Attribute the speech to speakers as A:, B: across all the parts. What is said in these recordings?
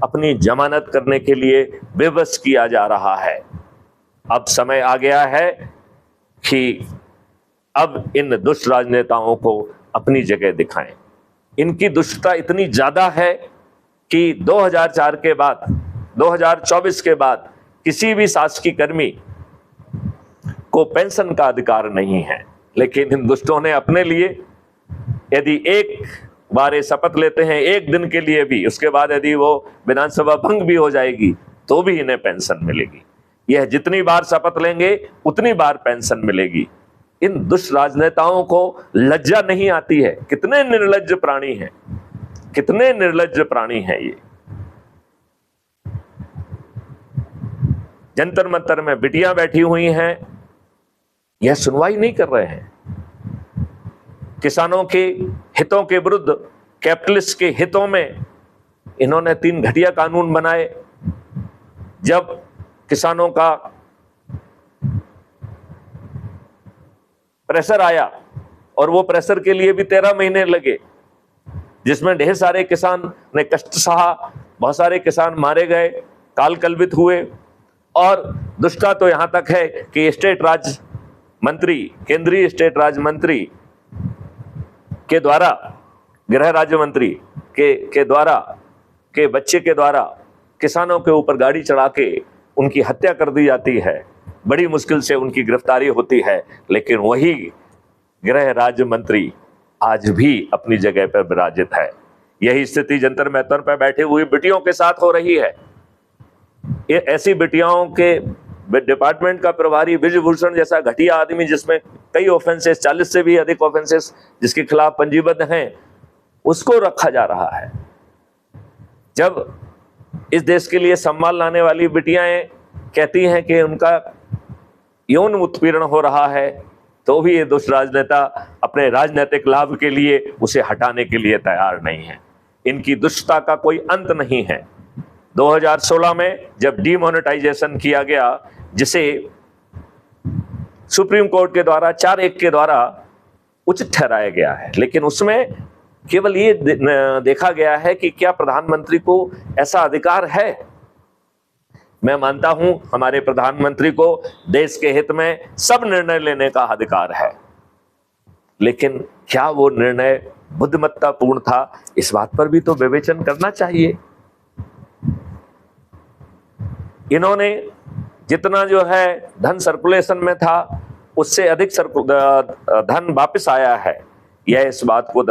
A: अपनी जमानत करने के लिए बेबस किया जा रहा है। अब समय आ गया है कि अब इन दुष्ट राजनेताओं को अपनी जगह दिखाएं। इनकी दुष्टता इतनी ज्यादा है कि 2004 के बाद, 2024 के बाद किसी भी शासकीय कर्मी को पेंशन का अधिकार नहीं है। लेकिन इन दुष्टों ने अपने लिए, यदि एक बार ये शपथ लेते हैं एक दिन के लिए भी, उसके बाद यदि वो विधानसभा भंग भी हो जाएगी तो भी इन्हें पेंशन मिलेगी। यह जितनी बार शपथ लेंगे उतनी बार पेंशन मिलेगी। इन दुष्ट राजनेताओं को लज्जा नहीं आती है। कितने निर्लज्ज प्राणी हैं, कितने निर्लज्ज प्राणी हैं ये। जंतर मंतर में बिटियां बैठी हुई हैं, यह सुनवाई नहीं कर रहे हैं। किसानों के हितों के विरुद्ध, कैपिटलिस्ट के हितों में इन्होंने 3 घटिया कानून बनाए। जब किसानों का प्रेशर आया, और वो प्रेशर के लिए भी 13 महीने लगे, जिसमें ढेर सारे किसान ने कष्ट सहा, बहुत सारे किसान मारे गए, काल कलवित हुए। और दुष्टता तो यहां तक है कि स्टेट राज्य मंत्री, केंद्रीय स्टेट राज्य मंत्री के द्वारा, गृह राज्य मंत्री के द्वारा, के बच्चे के द्वारा किसानों के ऊपर गाड़ी चढ़ा के उनकी हत्या कर दी जाती है। बड़ी मुश्किल से उनकी गिरफ्तारी होती है, लेकिन वही गृह राज्य मंत्री आज भी अपनी जगह पर विराजित है। यही स्थिति जंतर मंतर पर बैठे हुई बिटियों के साथ हो रही है। ये ऐसी बिटियाओं के डिपार्टमेंट का प्रभारी ब्रिजभूषण जैसा घटिया आदमी, जिसमें कई ऑफेंसेस, 40 से भी अधिक ऑफेंसेस जिसके खिलाफ पंजीबद्ध हैं, उसको रखा जा रहा है। जब इस देश के लिए सम्मान लाने वाली बिटियां कहती हैं कि उनका यौन उत्पीड़न हो रहा है, तो भी ये दुष्ट राजनेता अपने राजनीतिक लाभ के लिए उसे हटाने के लिए तैयार नहीं है। इनकी दुष्टता का कोई अंत नहीं है। 2016 में जब डीमोनेटाइजेशन किया गया, जिसे सुप्रीम कोर्ट के द्वारा 4-1 के द्वारा उचित ठहराया गया है, लेकिन उसमें केवल ये देखा गया है कि क्या प्रधानमंत्री को ऐसा अधिकार है। मैं मानता हूं हमारे प्रधानमंत्री को देश के हित में सब निर्णय लेने का अधिकार है, लेकिन क्या वो निर्णय बुद्धिमत्तापूर्ण था, इस बात पर भी तो विवेचन करना चाहिए। इन्होंने जितना जो है धन सर्कुलेशन में था, उससे अधिक धन वापस आया है। यह इस बात को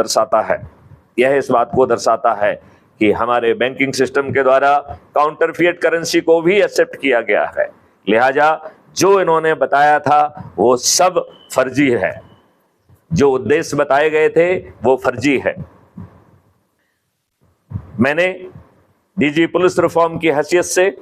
A: दर्शाता है कि हमारे बैंकिंग सिस्टम के द्वारा काउंटरफिएट करेंसी को भी एक्सेप्ट किया गया है। लिहाजा जो इन्होंने बताया था वो सब फर्जी है, जो उद्देश्य बताए गए थे वो फर्जी है। मैंने डीजी पुलिस रिफॉर्म की हैसियत से